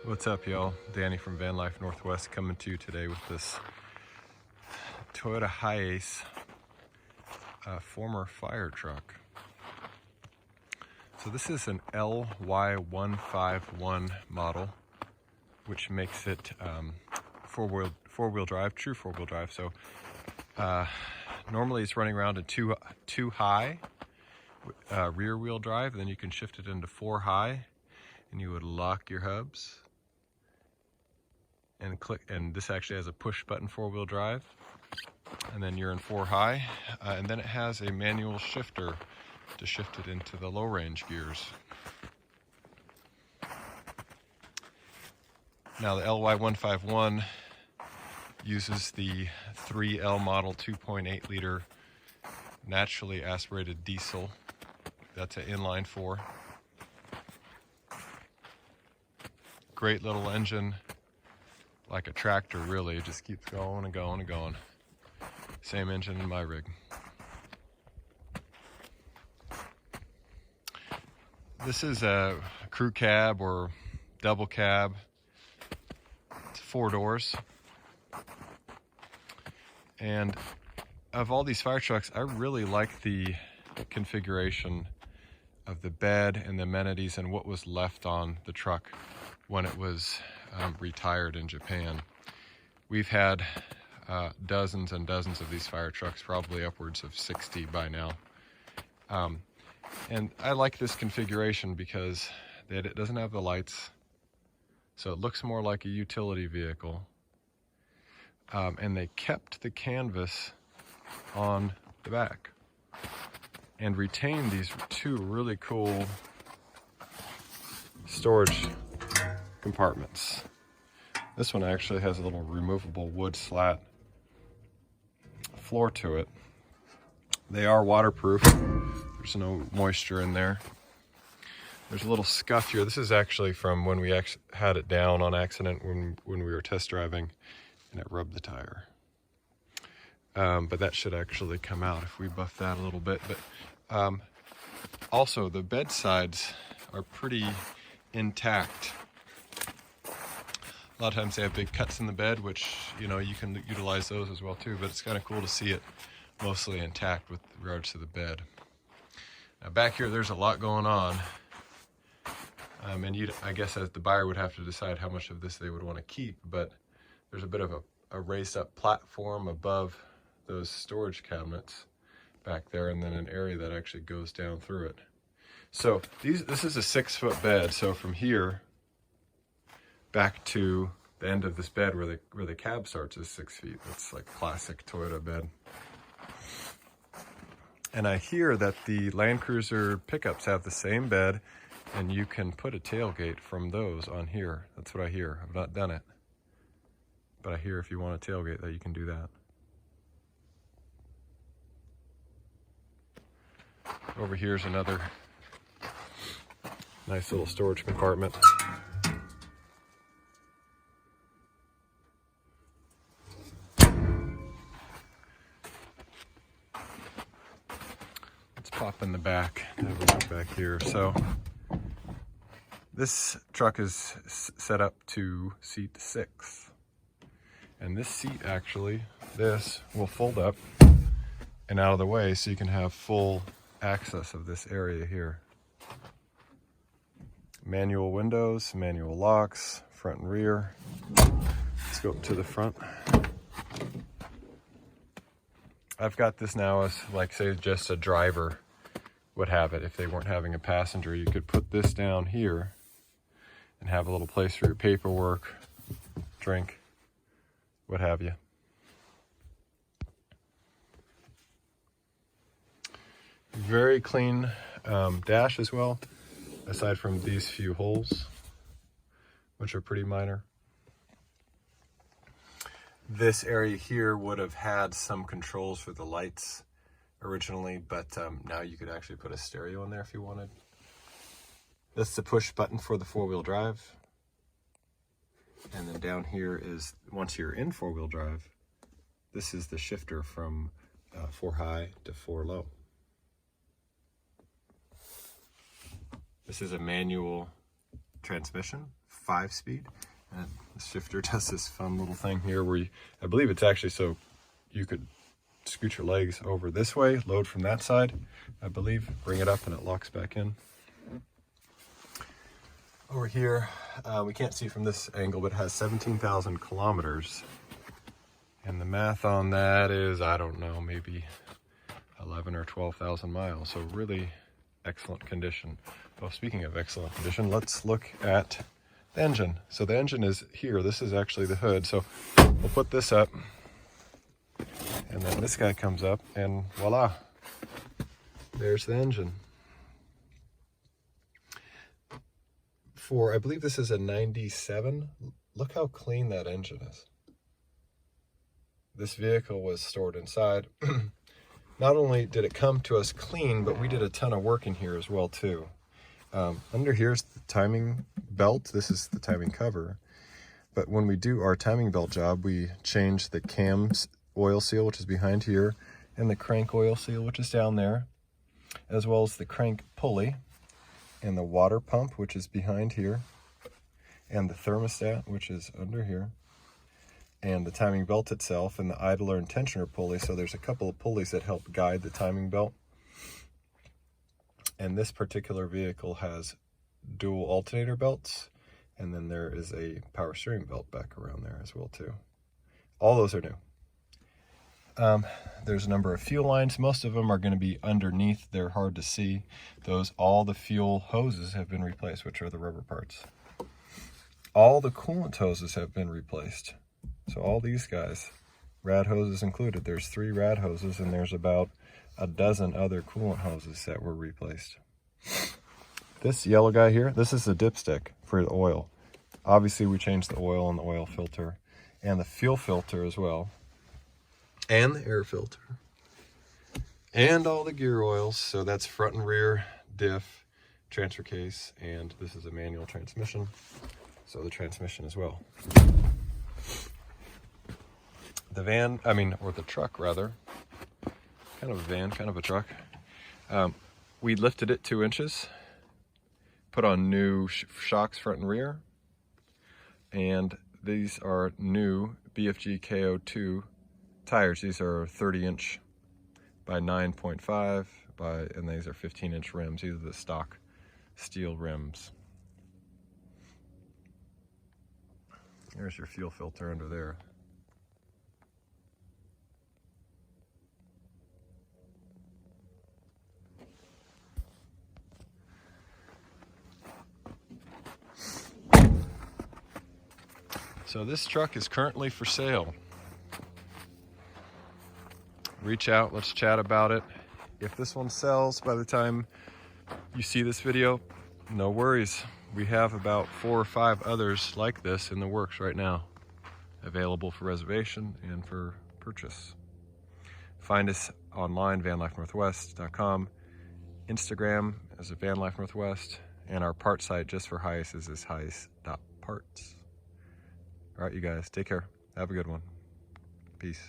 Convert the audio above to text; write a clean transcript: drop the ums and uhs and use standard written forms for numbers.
What's up, y'all? Danny from Van Life Northwest coming to you today with this Toyota Hiace former fire truck. So this is an LY151 model, which makes it four-wheel drive, true four-wheel drive. So normally it's running around in two high rear wheel drive, then you can shift it into 4 high, and you would lock your hubs and click, and this actually has a push button 4-wheel drive, and then you're in 4 high, and then it has a manual shifter to shift it into the low range gears. Now the LY151 uses the 3L model 2.8 liter naturally aspirated diesel. That's an inline 4. Great little engine, like a tractor really. It just keeps going and going and going. Same engine in my rig. This is a crew cab or double cab. It's 4 doors. And of all these fire trucks, I really like the configuration of the bed and the amenities and what was left on the truck when it was retired in Japan. We've had dozens and dozens of these fire trucks, probably upwards of 60 by now. And I like this configuration because it doesn't have the lights, so it looks more like a utility vehicle. And they kept the canvas on the back and retained these 2 really cool storage compartments. This one actually has a little removable wood slat floor to it. They are waterproof. There's no moisture in there. There's a little scuff here. This is actually from when we had it down on accident when we were test driving, and it rubbed the tire. But that should actually come out if we buff that a little bit. But also the bed sides are pretty intact. A lot of times they have big cuts in the bed, which, you know, you can utilize those as well too, but it's kind of cool to see it mostly intact with regards to the bed. Now back here, there's a lot going on. And I guess as the buyer would have to decide how much of this they would want to keep, but there's a bit of a raised up platform above those storage cabinets back there, and then an area that actually goes down through it. So this is a 6-foot bed. So from here back to the end of this bed where the cab starts is 6 feet. That's like classic Toyota bed. And I hear that the Land Cruiser pickups have the same bed, and you can put a tailgate from those on here. That's what I hear. I've not done it, but I hear if you want a tailgate that you can do that. Over here's another nice little storage compartment. Let's pop in the back. Have a look back here. So this truck is set up to seat 6. And this seat actually, this will fold up and out of the way so you can have full access of this area here. Manual windows, manual locks, front and rear. Let's go up to the front. I've got this now as, like, say, just a driver would have it. If they weren't having a passenger, you could put this down here and have a little place for your paperwork, drink, what have you. Very clean dash as well, aside from these few holes, which are pretty minor. This area here would have had some controls for the lights originally, but now you could actually put a stereo in there if you wanted. That's the push button for the 4-wheel drive. And then down here is, once you're in 4-wheel drive, this is the shifter from 4 high to 4 low. This is a manual transmission, 5-speed. And the shifter does this fun little thing here where I believe it's actually so you could scoot your legs over this way, load from that side, I believe, bring it up and it locks back in. Over here, we can't see from this angle, but it has 17,000 kilometers. And the math on that is, I don't know, maybe 11 or 12,000 miles. So really excellent condition. Well, speaking of excellent condition, let's look at the engine. So the engine is here. This is actually the hood. So we'll put this up, and then this guy comes up, and voila, there's the engine. I believe this is a 97. Look how clean that engine is. This vehicle was stored inside. Not only did it come to us clean, but we did a ton of work in here as well too. Under here's the timing belt. This is the timing cover. But when we do our timing belt job, we change the cam's oil seal, which is behind here, and the crank oil seal, which is down there, as well as the crank pulley, and the water pump, which is behind here, and the thermostat, which is under here, and the timing belt itself, and the idler and tensioner pulley. So there's a couple of pulleys that help guide the timing belt. And this particular vehicle has dual alternator belts, and then there is a power steering belt back around there as well too. All those are new. There's a number of fuel lines. Most of them are going to be underneath. They're hard to see. All the fuel hoses have been replaced, which are the rubber parts. All the coolant hoses have been replaced. So all these guys, rad hoses included. There's 3 rad hoses, and there's about a dozen other coolant hoses that were replaced. This yellow guy here, this is the dipstick for the oil. Obviously we changed the oil and the oil filter and the fuel filter as well, and the air filter, and all the gear oils. So that's front and rear, diff, transfer case, and this is a manual transmission, so the transmission as well. The van, or the truck rather, kind of a van, kind of a truck. We lifted it 2 inches, put on new shocks front and rear, and these are new BFG KO2 tires. These are 30-inch by 9.5 and these are 15-inch rims. These are the stock steel rims. There's your fuel filter under there. So this truck is currently for sale. Reach out, let's chat about it. If this one sells by the time you see this video, no worries. We have about 4 or 5 others like this in the works right now, available for reservation and for purchase. Find us online, vanlifenorthwest.com, Instagram as a Vanlife Northwest, and our part site just for Hiace is hiace.parts. All right, you guys, take care. Have a good one. Peace.